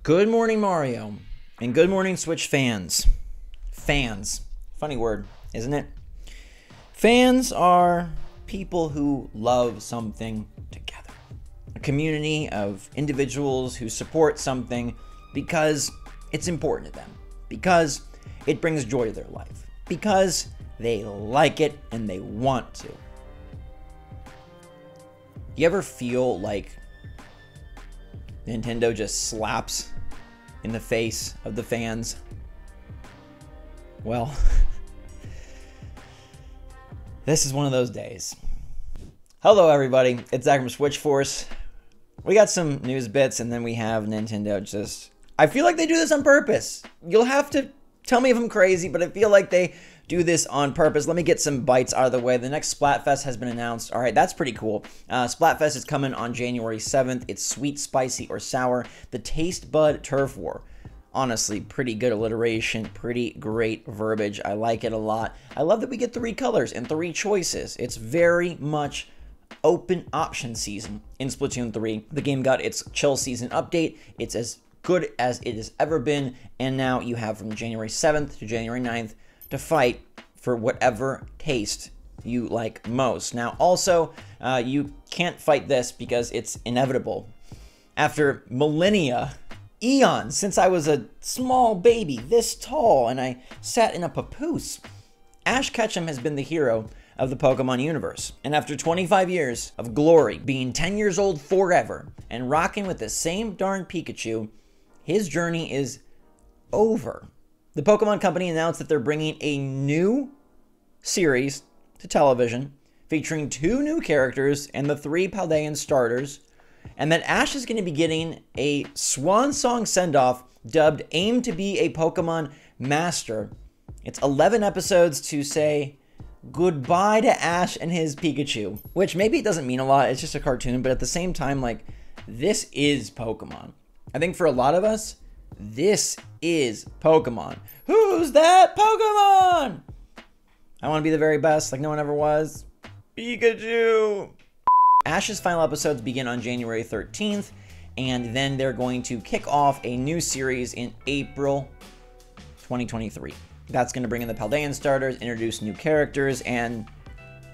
Good morning, Mario, and good morning, Switch fans. Fans. Funny word, isn't it? Fans are people who love something together. A community of individuals who support something because it's important to them, because it brings joy to their life, because they like it and they want to. You ever feel like Nintendo just slaps in the face of the fans? Well, this is one of those days. Hello everybody, it's Zach from SwitchForce. We got some news bits and then we have Nintendo just... I feel like they do this on purpose. You'll have to tell me if I'm crazy, but I feel like they do this on purpose. Let me get some bites out of the way. The next Splatfest has been announced. All right, that's pretty cool. Splatfest is coming on January 7th. It's sweet, spicy, or sour. The Taste Bud Turf War. Honestly, pretty good alliteration, pretty great verbiage. I like it a lot. I love that we get 3 colors and 3 choices. It's very much open option season in Splatoon 3. The game got its chill season update. It's as good as it has ever been. And now you have from January 7th to January 9th to fight for whatever taste you like most. Now, also, you can't fight this because it's inevitable. After millennia, eons, since I was a small baby this tall and I sat in a papoose, Ash Ketchum has been the hero of the Pokemon universe. And after 25 years of glory, being 10 years old forever, and rocking with the same darn Pikachu, his journey is over. The Pokemon Company announced that they're bringing a new series to television featuring 2 new characters and the 3 Paldean starters, and that Ash is going to be getting a swan song send-off dubbed Aim to be a Pokemon Master. It's 11 episodes to say goodbye to Ash and his Pikachu, which maybe it doesn't mean a lot, it's just a cartoon, but at the same time, like, this is Pokemon. I think for a lot of us, this is Pokemon. Who's that Pokemon? I want to be the very best, like no one ever was. Pikachu! Ash's final episodes begin on January 13th, and then they're going to kick off a new series in April 2023. That's going to bring in the Paldean starters, introduce new characters, and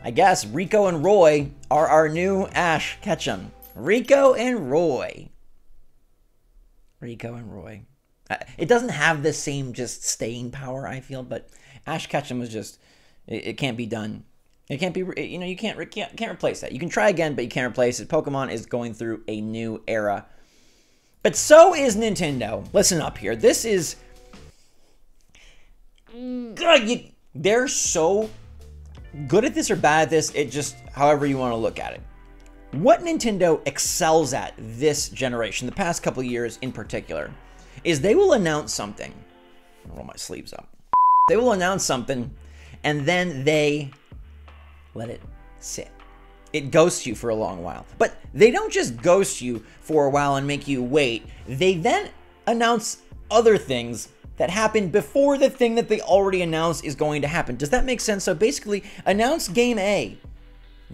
I guess Rico and Roy are our new Ash Ketchum. Rico and Roy. Rico and Roy. It doesn't have the same just staying power, I feel, but Ash Ketchum was just, it can't be done. It can't be, you know, you can't replace that. You can try again, but you can't replace it. Pokemon is going through a new era. But so is Nintendo. Listen up here. This is, they're so good at this or bad at this, it just, however you want to look at it. What Nintendo excels at this generation, the past couple years in particular, is they will announce something. I'll roll my sleeves up. They will announce something, and then they let it sit. It ghosts you for a long while. But they don't just ghost you for a while and make you wait. They then announce other things that happen before the thing that they already announced is going to happen. Does that make sense? So basically, announce Game A.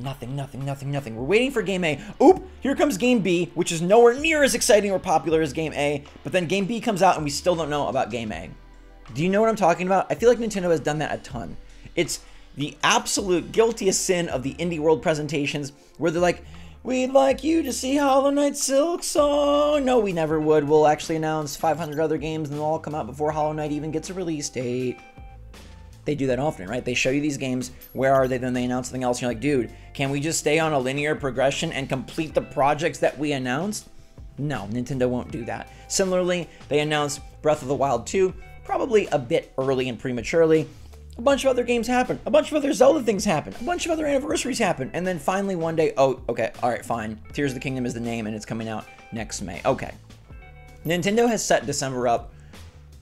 Nothing. We're waiting for Game A. Oop, here comes Game B, which is nowhere near as exciting or popular as Game A, but then Game B comes out and we still don't know about Game A. Do you know what I'm talking about? I feel like Nintendo has done that a ton. It's the absolute guiltiest sin of the Indie World presentations where they're like, we'd like you to see Hollow Knight Silk Song. No, we never would. We'll actually announce 500 other games and they'll all come out before Hollow Knight even gets a release date. They do that often, right? They show you these games, where are they, then they announce something else, and you're like, dude, can we just stay on a linear progression and complete the projects that we announced? No, Nintendo won't do that. Similarly, they announced Breath of the Wild 2, probably a bit early and prematurely. A bunch of other games happen, a bunch of other Zelda things happen, a bunch of other anniversaries happen, and then finally one day, oh, okay, all right, fine. Tears of the Kingdom is the name, and it's coming out next May. Okay. Nintendo has set December up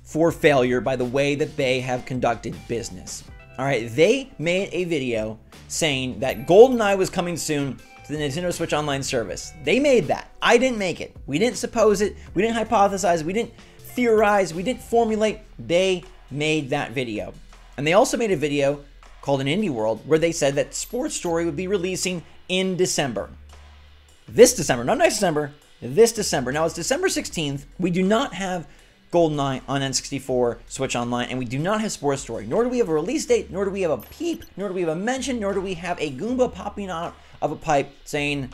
for failure by the way that they have conducted business. All right, they made a video saying that GoldenEye was coming soon to the Nintendo Switch Online service. They made that. I didn't make it. We didn't suppose it. We didn't hypothesize. We didn't theorize. We didn't formulate. They made that video. And they also made a video called An Indie World where they said that Sports Story would be releasing in December. This December, not next December, this December. Now, it's December 16th. We do not have GoldenEye on N64 Switch Online, and we do not have Sports Story. Nor do we have a release date, nor do we have a peep, nor do we have a mention, nor do we have a Goomba popping out of a pipe saying,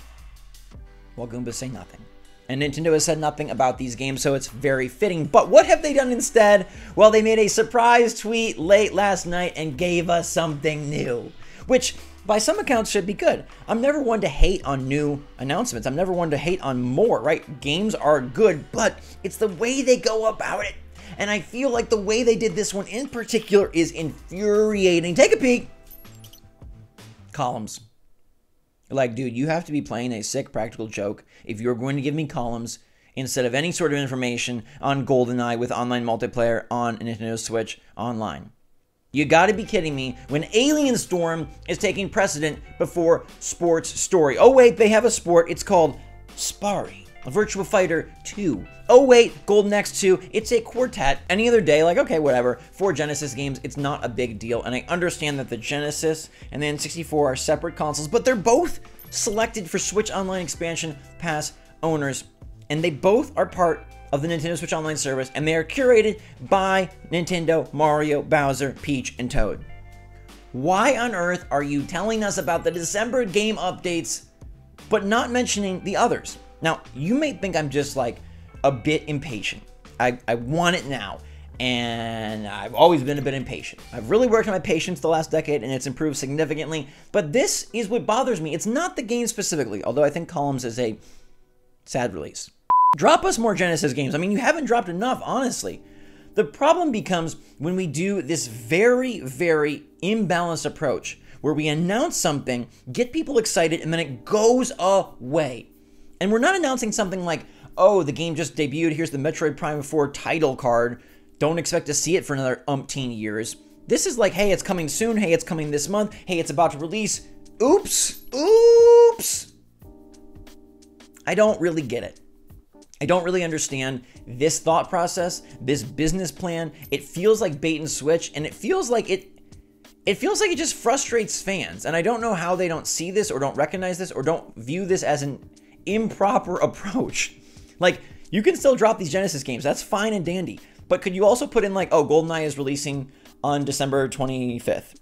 well, Goombas say nothing. And Nintendo has said nothing about these games, so it's very fitting. But what have they done instead? Well, they made a surprise tweet late last night and gave us something new, which by some accounts should be good. I'm never one to hate on new announcements. I'm never one to hate on more, right? Games are good, but it's the way they go about it. And I feel like the way they did this one in particular is infuriating. Take a peek. Columns. Like, dude, you have to be playing a sick practical joke if you're going to give me columns instead of any sort of information on GoldenEye with online multiplayer on Nintendo Switch Online. You gotta be kidding me when Alien Storm is taking precedent before Sports Story. Oh wait, they have a sport. It's called Sparring, Virtua Fighter 2. Oh wait, Golden Axe 2. It's a quartet. Any other day, like, okay, whatever. For Genesis games, it's not a big deal. And I understand that the Genesis and the N64 are separate consoles, but they're both selected for Switch Online Expansion Pass owners. And they both are part of the Nintendo Switch Online service, and they are curated by Nintendo, Mario, Bowser, Peach, and Toad. Why on earth are you telling us about the December game updates, but not mentioning the others? Now, you may think I'm just like a bit impatient. I want it now, and I've always been a bit impatient. I've really worked on my patience the last decade, and it's improved significantly, but this is what bothers me. It's not the game specifically, although I think Columns is a sad release. Drop us more Genesis games. I mean, you haven't dropped enough, honestly. The problem becomes when we do this very, very imbalanced approach where we announce something, get people excited, and then it goes away. And we're not announcing something like, oh, the game just debuted, here's the Metroid Prime 4 title card, don't expect to see it for another umpteen years. This is like, hey, it's coming soon, hey, it's coming this month, hey, it's about to release. Oops, oops. I don't really get it. I don't really understand this thought process, this business plan. It feels like bait and switch, and it feels like it just frustrates fans. And I don't know how they don't see this or don't recognize this or don't view this as an improper approach. Like, you can still drop these Genesis games. That's fine and dandy. But could you also put in like, oh, GoldenEye is releasing on December 25th.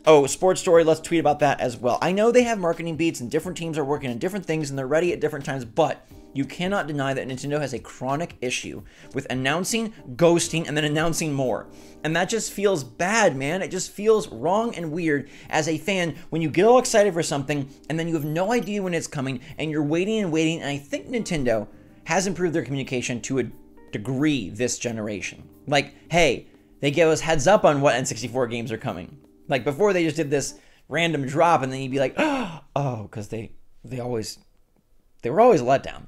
Oh, Sports Story, let's tweet about that as well. I know they have marketing beats and different teams are working on different things and they're ready at different times, but you cannot deny that Nintendo has a chronic issue with announcing, ghosting, and then announcing more. And that just feels bad, man. It just feels wrong and weird as a fan when you get all excited for something and then you have no idea when it's coming and you're waiting and waiting. And I think Nintendo has improved their communication to a degree this generation. Like, hey, they give us heads up on what N64 games are coming. Like, before they just did this random drop and then you'd be like, oh, because they were always let down.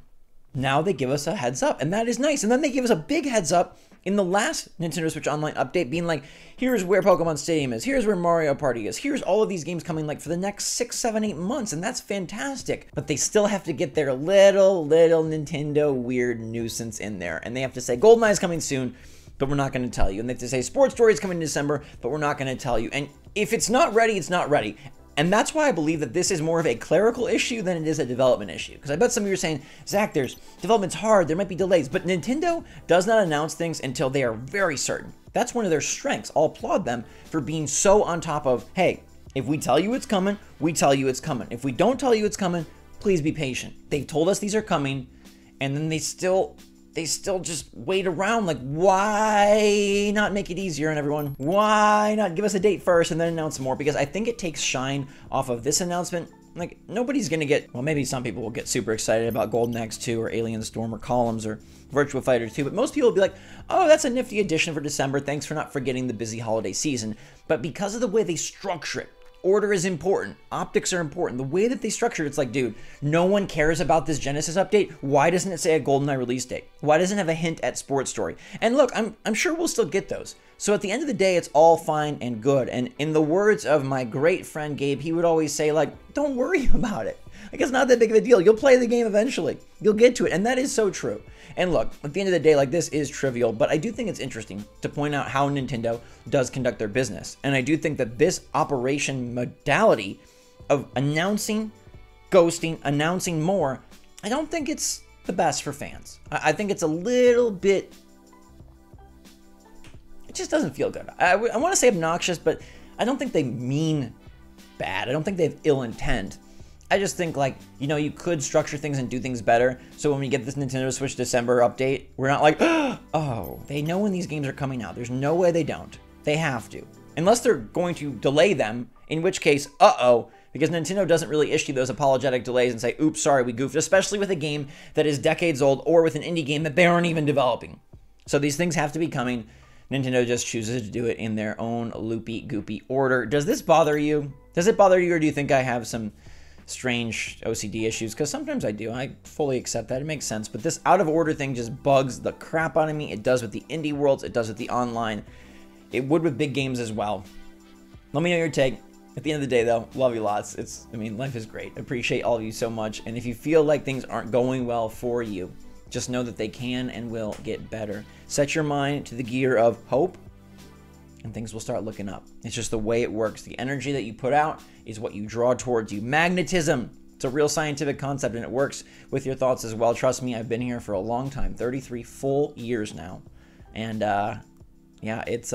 Now they give us a heads up, and that is nice. And then they give us a big heads up in the last Nintendo Switch Online update, being like, here's where Pokemon Stadium is, here's where Mario Party is, here's all of these games coming like for the next 6, 7, 8 months, and that's fantastic. But they still have to get their little Nintendo weird nuisance in there, and they have to say, GoldenEye is coming soon, but we're not going to tell you. And they have to say, Sports Story is coming in December, but we're not going to tell you. And if it's not ready, it's not ready. And that's why I believe that this is more of a clerical issue than it is a development issue. Because I bet some of you are saying, Zach, development's hard, there might be delays. But Nintendo does not announce things until they are very certain. That's one of their strengths. I'll applaud them for being so on top of, hey, if we tell you it's coming, we tell you it's coming. If we don't tell you it's coming, please be patient. They've told us these are coming, and then they still just wait around. Like, why not make it easier on everyone? Why not give us a date first and then announce more? Because I think it takes shine off of this announcement. Like, nobody's gonna get, well, maybe some people will get super excited about Golden Axe 2 or Alien Storm or Columns or Virtua Fighter 2, but most people will be like, oh, that's a nifty addition for December. Thanks for not forgetting the busy holiday season. But because of the way they structure it, order is important. Optics are important. The way that they structure it, it's like, dude, no one cares about this Genesis update. Why doesn't it say a GoldenEye release date? Why doesn't it have a hint at Sports Story? And look, I'm sure we'll still get those. So at the end of the day, it's all fine and good. And in the words of my great friend Gabe, he would always say, like, don't worry about it. Like, it's not that big of a deal. You'll play the game eventually. You'll get to it. And that is so true. And look, at the end of the day, like, this is trivial, but I do think it's interesting to point out how Nintendo does conduct their business. And I do think that this operation modality of announcing, ghosting, announcing more, I don't think it's the best for fans. I think it's a little bit... It just doesn't feel good. I want to say obnoxious, but I don't think they mean bad. I don't think they have ill intent. I just think, like, you know, you could structure things and do things better. So when we get this Nintendo Switch December update, we're not like, oh, they know when these games are coming out. There's no way they don't. They have to. Unless they're going to delay them, in which case, uh-oh, because Nintendo doesn't really issue those apologetic delays and say, oops, sorry, we goofed, especially with a game that is decades old or with an indie game that they aren't even developing. So these things have to be coming. Nintendo just chooses to do it in their own loopy, goopy order. Does this bother you? Does it bother you, or do you think I have some strange OCD issues? Because sometimes I do. I fully accept that. It makes sense. But this out-of-order thing just bugs the crap out of me. It does with the indie worlds. It does with the online. It would with big games as well. Let me know your take. At the end of the day, though, love you lots. Life is great. Appreciate all of you so much. And if you feel like things aren't going well for you, just know that they can and will get better. Set your mind to the gear of hope, and things will start looking up. It's just the way it works. The energy that you put out is what you draw towards you. Magnetism. It's a real scientific concept, and it works with your thoughts as well. Trust me, I've been here for a long time, 33 full years now. And yeah, it's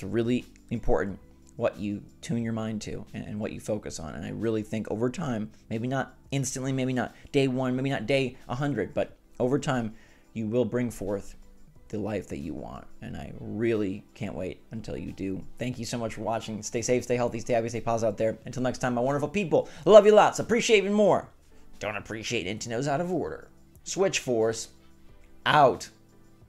really important what you tune your mind to and what you focus on. And I really think over time, maybe not instantly, maybe not day one, maybe not day 100, but over time, you will bring forth the life that you want. And I really can't wait until you do. Thank you so much for watching. Stay safe, stay healthy, stay happy, stay positive out there. Until next time, my wonderful people, love you lots, appreciate even more. Don't appreciate Nintendo's out of order. SwitchForce, out.